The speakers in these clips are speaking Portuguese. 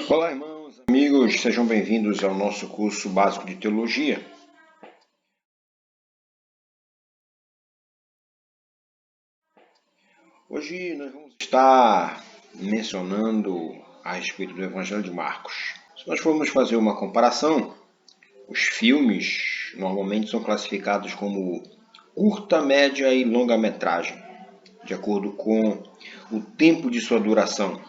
Olá, irmãos, amigos, sejam bem-vindos ao nosso curso básico de teologia. Hoje nós vamos estar mencionando a respeito do Evangelho de Marcos. Se nós formos fazer uma comparação, os filmes normalmente são classificados como curta, média e longa-metragem, de acordo com o tempo de sua duração.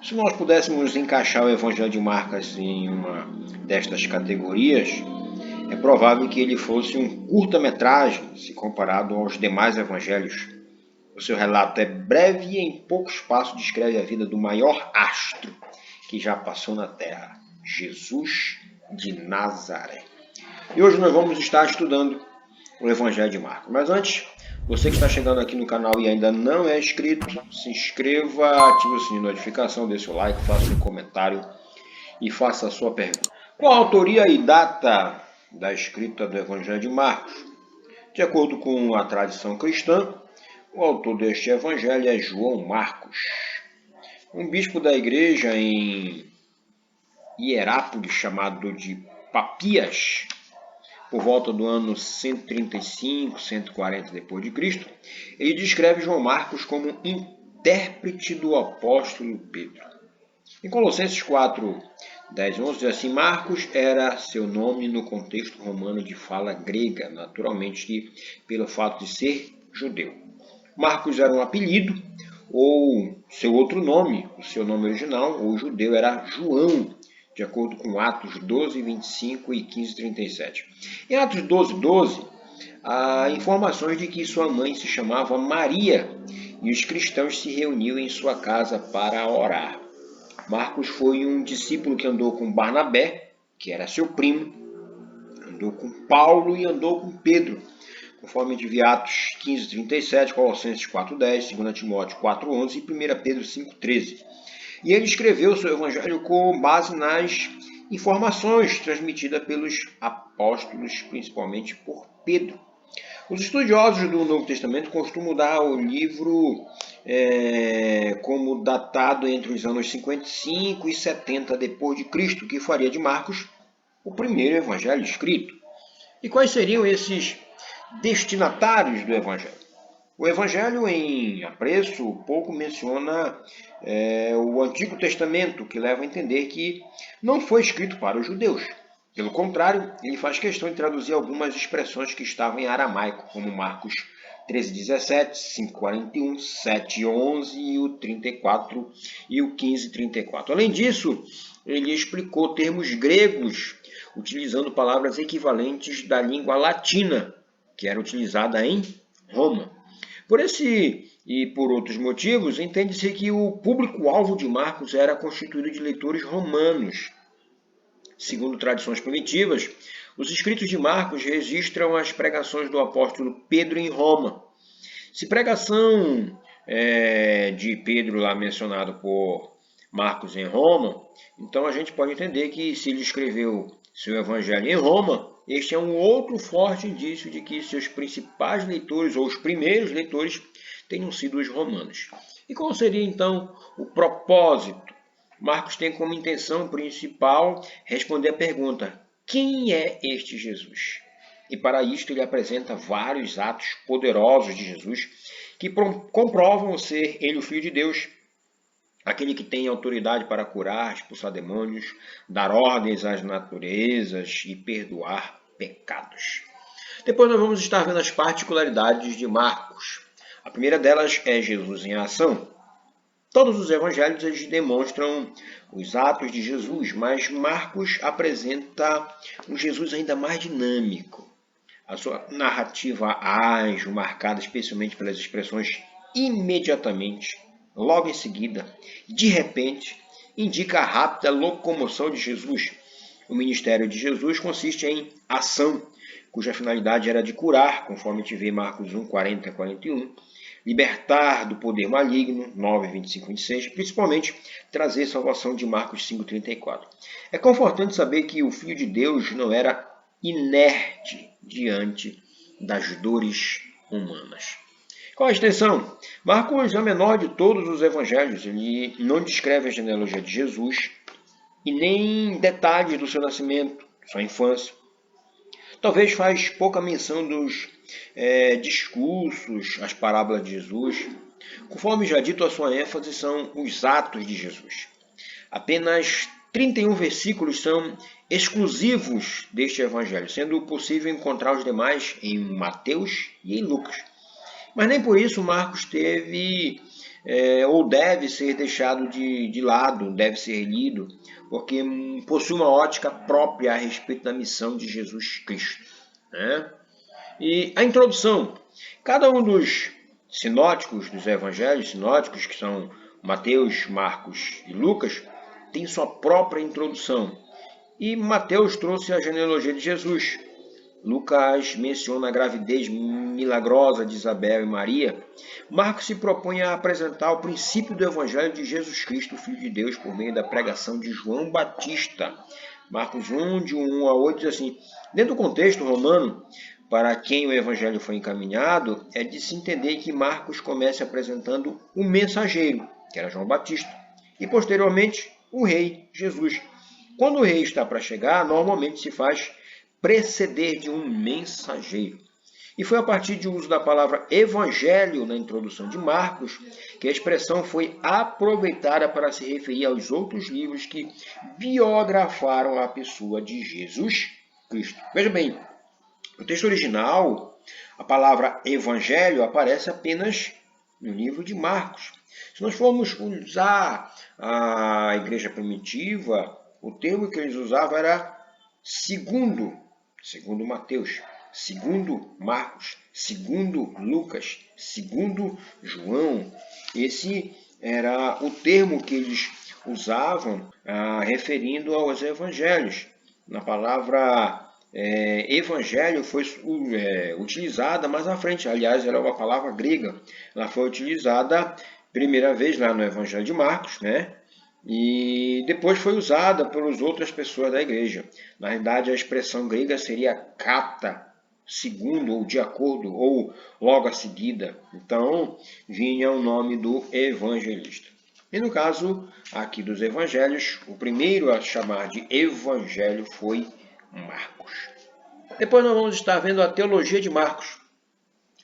Se nós pudéssemos encaixar o Evangelho de Marcos em uma destas categorias, é provável que ele fosse um curta-metragem se comparado aos demais evangelhos. O seu relato é breve e em pouco espaço descreve a vida do maior astro que já passou na Terra, Jesus de Nazaré. E hoje nós vamos estar estudando o Evangelho de Marcos. Mas antes, você que está chegando aqui no canal e ainda não é inscrito, se inscreva, ative o sininho de notificação, deixe o like, faça um comentário e faça a sua pergunta. Qual a autoria e data da escrita do Evangelho de Marcos? De acordo com a tradição cristã, o autor deste evangelho é João Marcos, um bispo da igreja em Hierápolis chamado de Papias, por volta do ano 135, 140 d.C., ele descreve João Marcos como intérprete do apóstolo Pedro. Em Colossenses 4, 10 e 11, diz assim: Marcos era seu nome no contexto romano de fala grega, naturalmente pelo fato de ser judeu. Marcos era um apelido, ou seu outro nome, o seu nome original, ou judeu, era João, de acordo com Atos 12, 25 e 15, 37. Em Atos 12, 12, há informações de que sua mãe se chamava Maria e os cristãos se reuniam em sua casa para orar. Marcos foi um discípulo que andou com Barnabé, que era seu primo, andou com Paulo e andou com Pedro, conforme de Atos 15, 37, Colossenses 4, 10, 2 Timóteo 4, 11 e 1 Pedro 5, 13. E ele escreveu o seu evangelho com base nas informações transmitidas pelos apóstolos, principalmente por Pedro. Os estudiosos do Novo Testamento costumam dar o livro como datado entre os anos 55 e 70 d.C., que faria de Marcos o primeiro evangelho escrito. E quais seriam esses destinatários do evangelho? O evangelho em apreço pouco menciona o Antigo Testamento, que leva a entender que não foi escrito para os judeus. Pelo contrário, ele faz questão de traduzir algumas expressões que estavam em aramaico, como Marcos 13, 17, 5, 41, 7, 11 e o 34 e o 15, 34. Além disso, ele explicou termos gregos utilizando palavras equivalentes da língua latina, que era utilizada em Roma. Por esse e por outros motivos, entende-se que o público-alvo de Marcos era constituído de leitores romanos. Segundo tradições primitivas, os escritos de Marcos registram as pregações do apóstolo Pedro em Roma. Se pregação de Pedro lá mencionado por Marcos em Roma, então a gente pode entender que se ele escreveu seu evangelho em Roma, este é um outro forte indício de que seus principais leitores, ou os primeiros leitores, tenham sido os romanos. E qual seria então o propósito? Marcos tem como intenção principal responder a pergunta: quem é este Jesus? E para isto ele apresenta vários atos poderosos de Jesus que comprovam ser ele o Filho de Deus, aquele que tem autoridade para curar, expulsar demônios, dar ordens às naturezas e perdoar pecados. Depois nós vamos estar vendo as particularidades de Marcos. A primeira delas é Jesus em ação. Todos os evangelhos eles demonstram os atos de Jesus, mas Marcos apresenta um Jesus ainda mais dinâmico. A sua narrativa ágil, marcada especialmente pelas expressões imediatamente, logo em seguida, de repente, indica a rápida locomoção de Jesus. O ministério de Jesus consiste em ação, cuja finalidade era de curar, conforme te vê Marcos 1, 40 a 41, libertar do poder maligno, 9, 25 e 26, principalmente trazer salvação de Marcos 5, 34. É confortante saber que o Filho de Deus não era inerte diante das dores humanas. Qual a extensão? Marcos é o menor de todos os evangelhos. Ele não descreve a genealogia de Jesus, e nem detalhes do seu nascimento, sua infância. Talvez faz pouca menção dos discursos, as parábolas de Jesus. Conforme já dito, a sua ênfase são os atos de Jesus. Apenas 31 versículos são exclusivos deste evangelho, sendo possível encontrar os demais em Mateus e em Lucas. Mas nem por isso Marcos teve ou deve ser deixado de lado, deve ser lido, porque possui uma ótica própria a respeito da missão de Jesus Cristo. Né? E a introdução. Cada um dos sinóticos, dos evangelhos sinóticos, que são Mateus, Marcos e Lucas, tem sua própria introdução. E Mateus trouxe a genealogia de Jesus. Lucas menciona a gravidez milagrosa de Isabel e Maria. Marcos se propõe a apresentar o princípio do Evangelho de Jesus Cristo, Filho de Deus, por meio da pregação de João Batista. Marcos 1, de 1 a 8, diz assim: dentro do contexto romano, para quem o Evangelho foi encaminhado, é de se entender que Marcos começa apresentando o mensageiro, que era João Batista, e posteriormente o rei Jesus. Quando o rei está para chegar, normalmente se faz preceder de um mensageiro. E foi a partir do uso da palavra evangelho na introdução de Marcos que a expressão foi aproveitada para se referir aos outros livros que biografaram a pessoa de Jesus Cristo. Veja bem, no texto original, a palavra evangelho aparece apenas no livro de Marcos. Se nós formos usar a igreja primitiva, o termo que eles usavam era segundo Mateus, segundo Marcos, segundo Lucas, segundo João. Esse era o termo que eles usavam referindo aos evangelhos. Na palavra evangelho foi utilizada mais à frente. Aliás, era uma palavra grega. Ela foi utilizada primeira vez lá no Evangelho de Marcos, né? E depois foi usada pelas outras pessoas da igreja. Na realidade, a expressão grega seria kata, segundo ou de acordo, ou logo a seguida. Então, vinha o nome do evangelista. E no caso aqui dos evangelhos, o primeiro a chamar de evangelho foi Marcos. Depois nós vamos estar vendo a teologia de Marcos.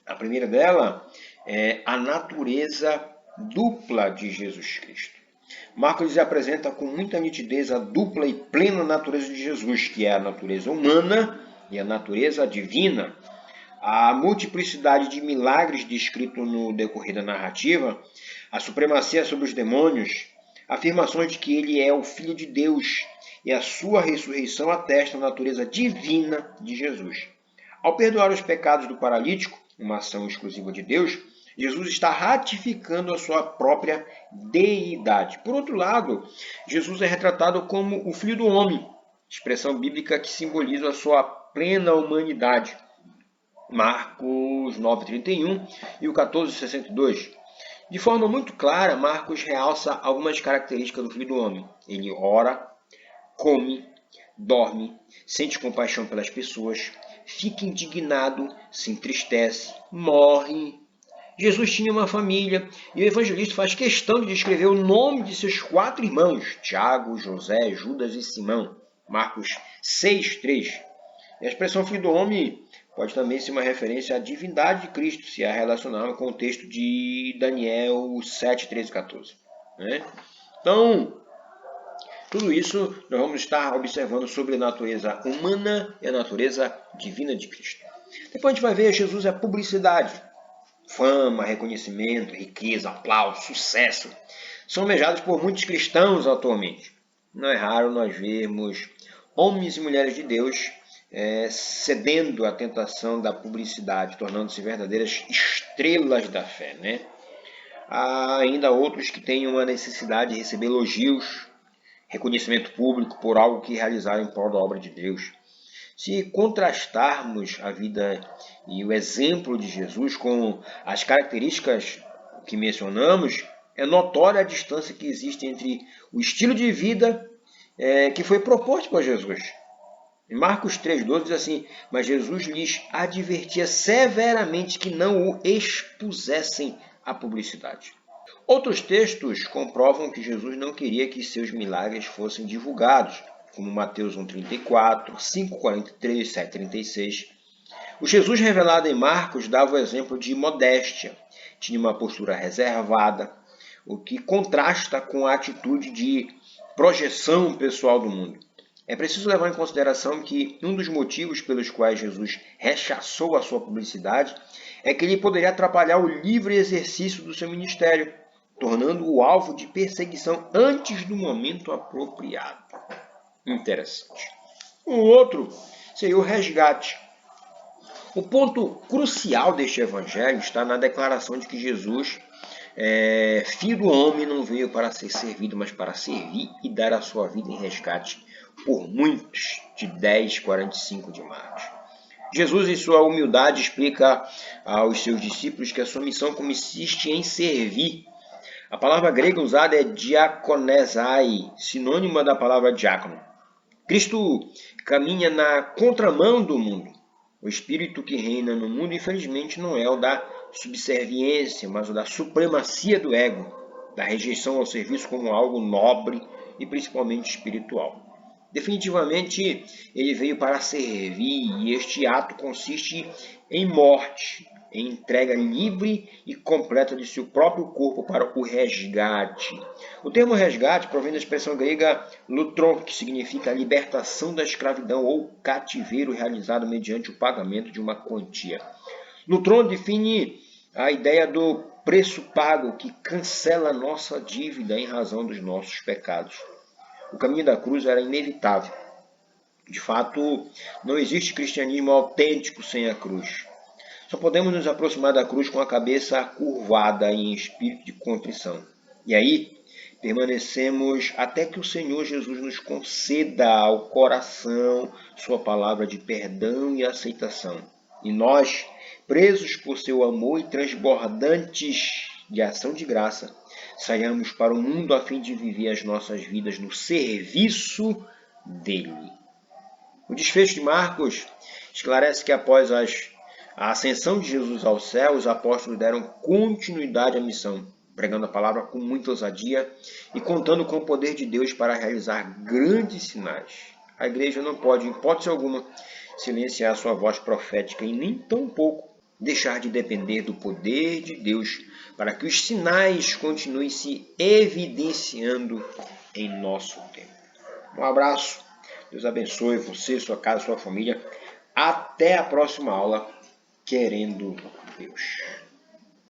A primeira dela é a natureza dupla de Jesus Cristo. Marcos apresenta com muita nitidez a dupla e plena natureza de Jesus, que é a natureza humana e a natureza divina. A multiplicidade de milagres descritos no decorrer da narrativa, a supremacia sobre os demônios, afirmações de que ele é o Filho de Deus e a sua ressurreição atestam a natureza divina de Jesus. Ao perdoar os pecados do paralítico, uma ação exclusiva de Deus, Jesus está ratificando a sua própria deidade. Por outro lado, Jesus é retratado como o Filho do Homem, expressão bíblica que simboliza a sua plena humanidade. Marcos 9,31 e o 14,62. De forma muito clara, Marcos realça algumas características do Filho do Homem. Ele ora, come, dorme, sente compaixão pelas pessoas, fica indignado, se entristece, morre. Jesus tinha uma família e o evangelista faz questão de descrever o nome de seus 4 irmãos, Tiago, José, Judas e Simão. Marcos 6,3. E a expressão Filho do Homem pode também ser uma referência à divindade de Cristo, se a relacionar com o texto de Daniel 7, 13 e 14. Né? Então, tudo isso nós vamos estar observando sobre a natureza humana e a natureza divina de Cristo. Depois a gente vai ver Jesus a publicidade. Fama, reconhecimento, riqueza, aplauso, sucesso são almejados por muitos cristãos atualmente. Não é raro nós vermos homens e mulheres de Deus cedendo à tentação da publicidade, tornando-se verdadeiras estrelas da fé. Né? Há ainda outros que têm uma necessidade de receber elogios, reconhecimento público por algo que realizaram em prol da obra de Deus. Se contrastarmos a vida e o exemplo de Jesus com as características que mencionamos, é notória a distância que existe entre o estilo de vida que foi proposto por Jesus. Em Marcos 3,12 diz assim: mas Jesus lhes advertia severamente que não o expusessem à publicidade. Outros textos comprovam que Jesus não queria que seus milagres fossem divulgados, como Mateus 1,34, 5,43, 7,36. O Jesus revelado em Marcos dava o exemplo de modéstia, tinha uma postura reservada, o que contrasta com a atitude de projeção pessoal do mundo. É preciso levar em consideração que um dos motivos pelos quais Jesus rechaçou a sua publicidade é que ele poderia atrapalhar o livre exercício do seu ministério, tornando-o alvo de perseguição antes do momento apropriado. Interessante. O outro seria o resgate. O ponto crucial deste evangelho está na declaração de que Jesus, filho do homem, não veio para ser servido, mas para servir e dar a sua vida em resgate por muitos, de 10:45 de Marcos. Jesus, em sua humildade, explica aos seus discípulos que a sua missão consiste em servir. A palavra grega usada é diakonesai, sinônima da palavra diácono. Cristo caminha na contramão do mundo. O espírito que reina no mundo, infelizmente, não é o da subserviência, mas o da supremacia do ego, da rejeição ao serviço como algo nobre e principalmente espiritual. Definitivamente, ele veio para servir, e este ato consiste em morte, em entrega livre e completa de seu próprio corpo para o resgate. O termo resgate provém da expressão grega lutron, que significa libertação da escravidão ou cativeiro realizado mediante o pagamento de uma quantia. Lutron define a ideia do preço pago que cancela nossa dívida em razão dos nossos pecados. O caminho da cruz era inevitável. De fato, não existe cristianismo autêntico sem a cruz. Só podemos nos aproximar da cruz com a cabeça curvada em espírito de contrição. E aí, permanecemos até que o Senhor Jesus nos conceda ao coração sua palavra de perdão e aceitação. E nós, presos por seu amor e transbordantes de ação de graça, saiamos para o mundo a fim de viver as nossas vidas no serviço dele. O desfecho de Marcos esclarece que após a ascensão de Jesus ao céu, os apóstolos deram continuidade à missão, pregando a palavra com muita ousadia e contando com o poder de Deus para realizar grandes sinais. A igreja não pode, em hipótese alguma, silenciar sua voz profética e nem tampouco deixar de depender do poder de Deus para que os sinais continuem se evidenciando em nosso tempo. Um abraço, Deus abençoe você, sua casa, sua família. Até a próxima aula, querendo Deus.